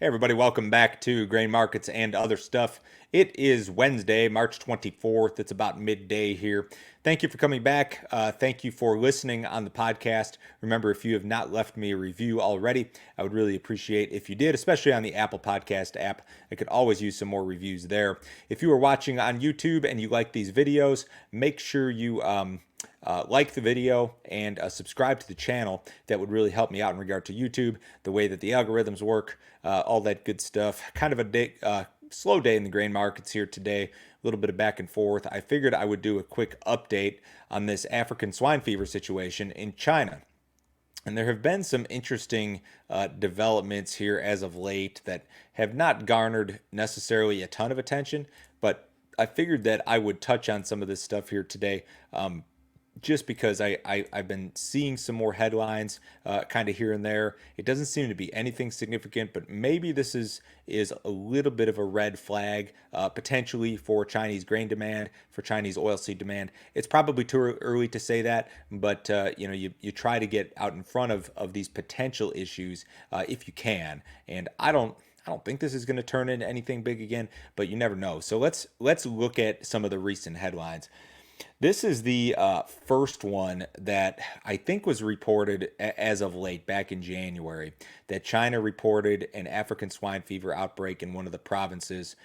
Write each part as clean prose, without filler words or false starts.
Hey everybody, welcome back to Grain Markets and Other Stuff. It is Wednesday, March 24th. It's about midday here. Thank you for coming back. Thank you for listening on the podcast. Remember, if you have not left me a review already, I would really appreciate if you did, especially on the Apple Podcast app. I could always use some more reviews there. If you are watching on YouTube and you like these videos, make sure you like the video and subscribe to the channel. That would really help me out in regard to YouTube, the way that the algorithms work, all that good stuff. Kind of a day, slow day in the grain markets here today. A little bit of back and forth. I figured I would do a quick update on this African swine fever situation in China. And there have been some interesting developments here as of late that have not garnered necessarily a ton of attention, but I figured that I would touch on some of this stuff here today. Just because I've been seeing some more headlines kind of here and there. It doesn't seem to be anything significant, but maybe this is a little bit of a red flag potentially for Chinese grain demand, for Chinese oilseed demand. It's probably too early to say that, but you try to get out in front of these potential issues if you can. And I don't think this is going to turn into anything big again, but you never know. So let's look at some of the recent headlines. This is the first one that I think was reported as of late, back in January, that China reported an African swine fever outbreak in one of the provinces.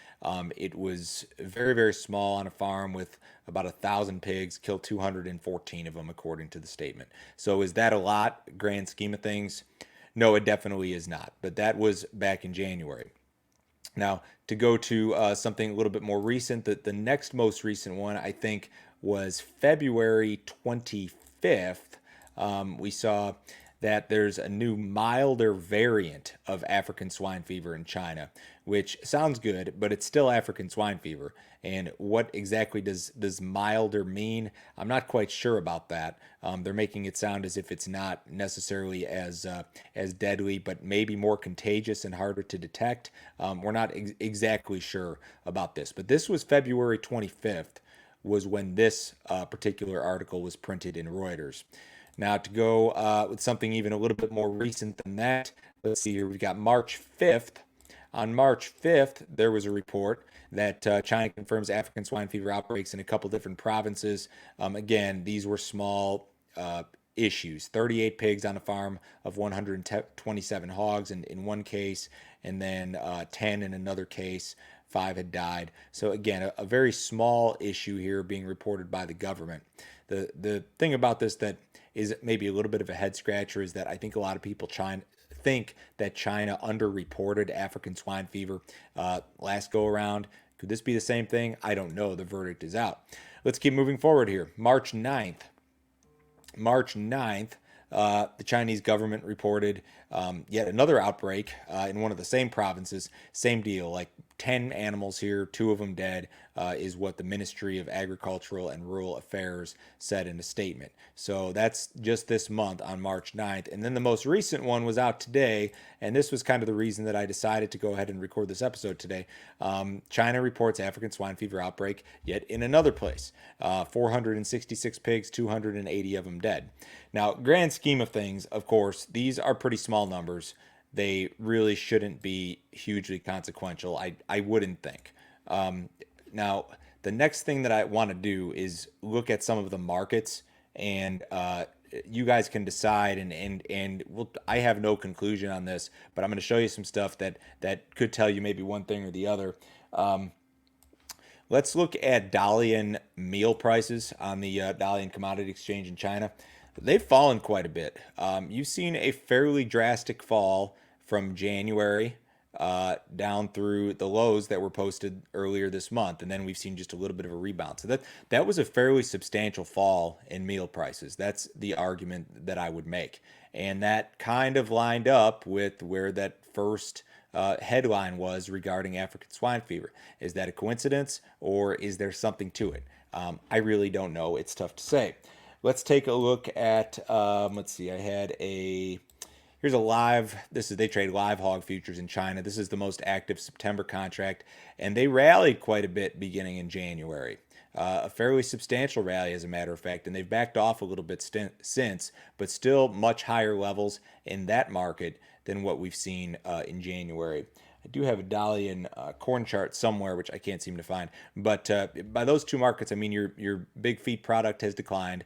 It was very, very small on a farm with about 1,000 pigs, killed 214 of them, according to the statement. So is that a lot, grand scheme of things? No, it definitely is not. But that was back in January. Now, to go to something a little bit more recent, the next most recent one, I think, was February 25th. We saw that there's a new milder variant of African swine fever in China, which sounds good, but it's still African swine fever. And what exactly does milder mean? I'm not quite sure about that. They're making it sound as if it's not necessarily as deadly, but maybe more contagious and harder to detect. We're not exactly sure about this, but this was February 25th was when this particular article was printed in Reuters. Now, to go with something even a little bit more recent than that, let's see here. We've got March 5th. On March 5th, there was a report that China confirms African swine fever outbreaks in a couple different provinces. Again, these were small issues. 38 pigs on a farm of 127 hogs in one case, and then 10 in another case. 5 had died. So again, a very small issue here being reported by the government. The thing about this that is maybe a little bit of a head scratcher is that I think a lot of people think that China underreported African swine fever last go around. Could this be the same thing? I don't know. The verdict is out. Let's keep moving forward here. March 9th. The Chinese government reported yet another outbreak in one of the same provinces. Same deal, like 10 animals here, 2 of them dead, is what the Ministry of Agricultural and Rural Affairs said in a statement. So that's just this month on March 9th. And then the most recent one was out today, and this was kind of the reason that I decided to go ahead and record this episode today. China reports African swine fever outbreak yet in another place. 466 pigs, 280 of them dead. Now, grand scheme of things, of course, these are pretty small numbers. They really shouldn't be hugely consequential, I wouldn't think. Now, the next thing that I want to do is look at some of the markets, and you guys can decide. I have no conclusion on this, but I'm going to show you some stuff that could tell you maybe one thing or the other. Let's look at Dalian meal prices on the Dalian Commodity Exchange in China. They've fallen quite a bit. You've seen a fairly drastic fall from January down through the lows that were posted earlier this month, and then we've seen just a little bit of a rebound. So that was a fairly substantial fall in meal prices. That's the argument that I would make, and that kind of lined up with where that first headline was regarding African swine fever. Is that a coincidence, or is there something to it? I really don't know. It's tough to say. Let's take a look at, let's see, here's a live, they trade live hog futures in China. This is the most active September contract, and they rallied quite a bit beginning in January. a fairly substantial rally, as a matter of fact, and they've backed off a little bit since, but still much higher levels in that market than what we've seen in January. I do have a Dalian corn chart somewhere, which I can't seem to find. But by those two markets, I mean your big feed product has declined.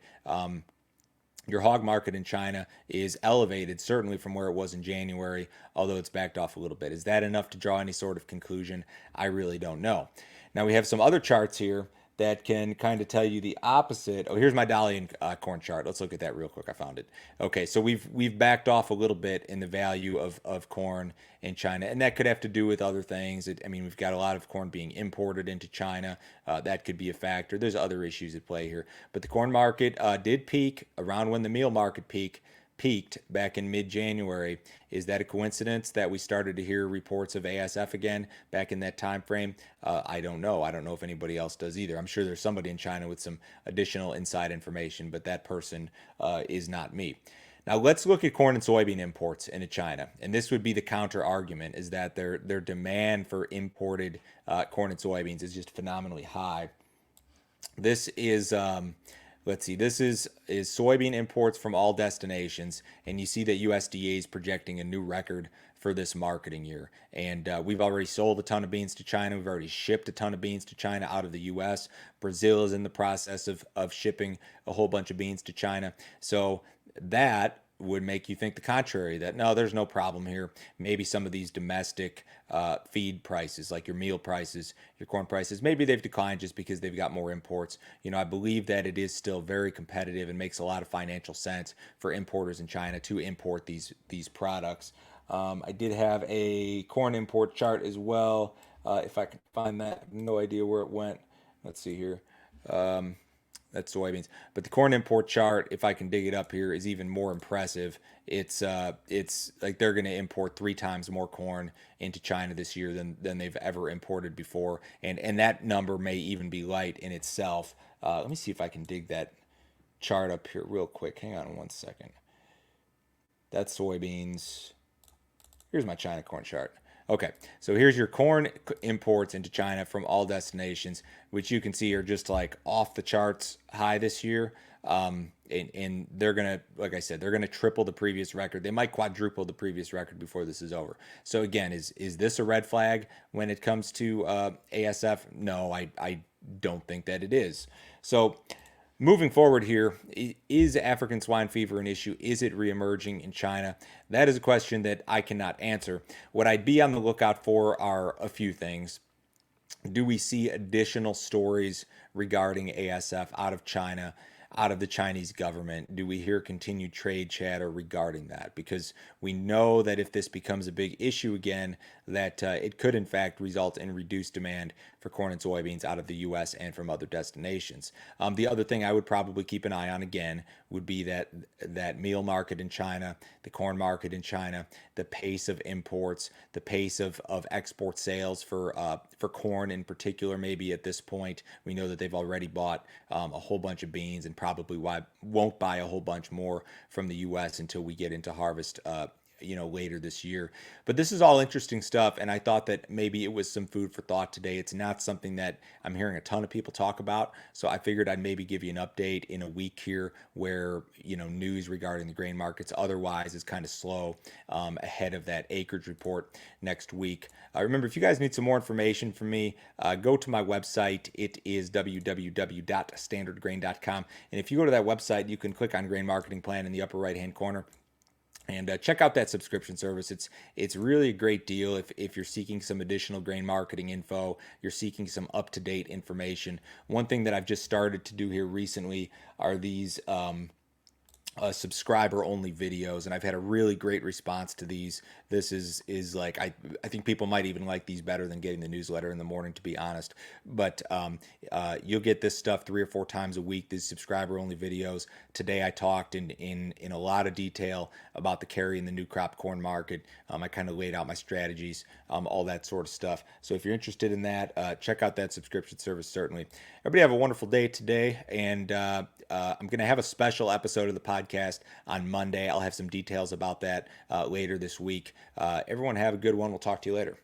Your hog market in China is elevated, certainly from where it was in January, although it's backed off a little bit. Is that enough to draw any sort of conclusion? I really don't know. Now we have some other charts here that can kind of tell you the opposite. Oh, here's my Dalian corn chart. Let's look at that real quick. I found it. Okay, so we've backed off a little bit in the value of corn in China, and that could have to do with other things. I mean, we've got a lot of corn being imported into China. That could be a factor. There's other issues at play here, but the corn market did peak around when the meal market peaked back in mid-January. Is that a coincidence that we started to hear reports of ASF again back in that time frame? I don't know. I don't know if anybody else does either. I'm sure there's somebody in China with some additional inside information, but that person is not me. Now let's look at corn and soybean imports into China, and this would be the counter argument: is that their demand for imported corn and soybeans is just phenomenally high. This is let's see, this is soybean imports from all destinations, and you see that USDA is projecting a new record for this marketing year. And we've already sold a ton of beans to China. We've already shipped a ton of beans to China out of the U.S. Brazil is in the process of shipping a whole bunch of beans to China. So that would make you think the contrary, that no, there's no problem here. Maybe some of these domestic feed prices, like your meal prices, your corn prices, maybe they've declined just because they've got more imports. You know, I believe that it is still very competitive and makes a lot of financial sense for importers in China to import these products. I did have a corn import chart as well. If I can find that, no idea where it went. Let's see here. That's soybeans. But the corn import chart, if I can dig it up here, is even more impressive. It's like they're going to import 3 times more corn into China this year than they've ever imported before, and that number may even be light in itself. Let me see if I can dig that chart up here real quick. Hang on one second. That's soybeans. Here's my China corn chart. Okay, so here's your corn imports into China from all destinations, which you can see are just like off the charts high this year. And they're gonna, like I said, they're gonna triple the previous record. They might quadruple the previous record before this is over. So again, is this a red flag when it comes to ASF? No, I don't think that it is. So moving forward here, is African swine fever an issue? Is it reemerging in China? That is a question that I cannot answer. What I'd be on the lookout for are a few things. Do we see additional stories regarding ASF out of China, out of the Chinese government? Do we hear continued trade chatter regarding that? Because we know that if this becomes a big issue again, that it could in fact result in reduced demand for corn and soybeans out of the U.S. and from other destinations. The other thing I would probably keep an eye on again would be that meal market in China, the corn market in China, the pace of imports, the pace of export sales for corn in particular. Maybe at this point, we know that they've already bought a whole bunch of beans and probably won't buy a whole bunch more from the U.S. until we get into harvest later this year. But this is all interesting stuff, and I thought that maybe it was some food for thought today. It's not something that I'm hearing a ton of people talk about, so I figured I'd maybe give you an update in a week here where news regarding the grain markets otherwise is kind of slow ahead of that acreage report next week. Remember, if you guys need some more information from me, go to my website. It is www.standardgrain.com, and if you go to that website, you can click on Grain Marketing Plan in the upper right hand corner. And check out that subscription service. It's really a great deal if you're seeking some additional grain marketing info, you're seeking some up-to-date information. One thing that I've just started to do here recently are these subscriber only videos, and I've had a really great response to these. This is like I think people might even like these better than getting the newsletter in the morning, to be honest. But you'll get this stuff 3 or 4 times a week, these subscriber only videos. Today I talked in a lot of detail about the carry in the new crop corn market. I kind of laid out my strategies, all that sort of stuff. So if you're interested in that, check out that subscription service, certainly. Everybody have a wonderful day today, and I'm going to have a special episode of the podcast on Monday. I'll have some details about that later this week. Everyone have a good one. We'll talk to you later.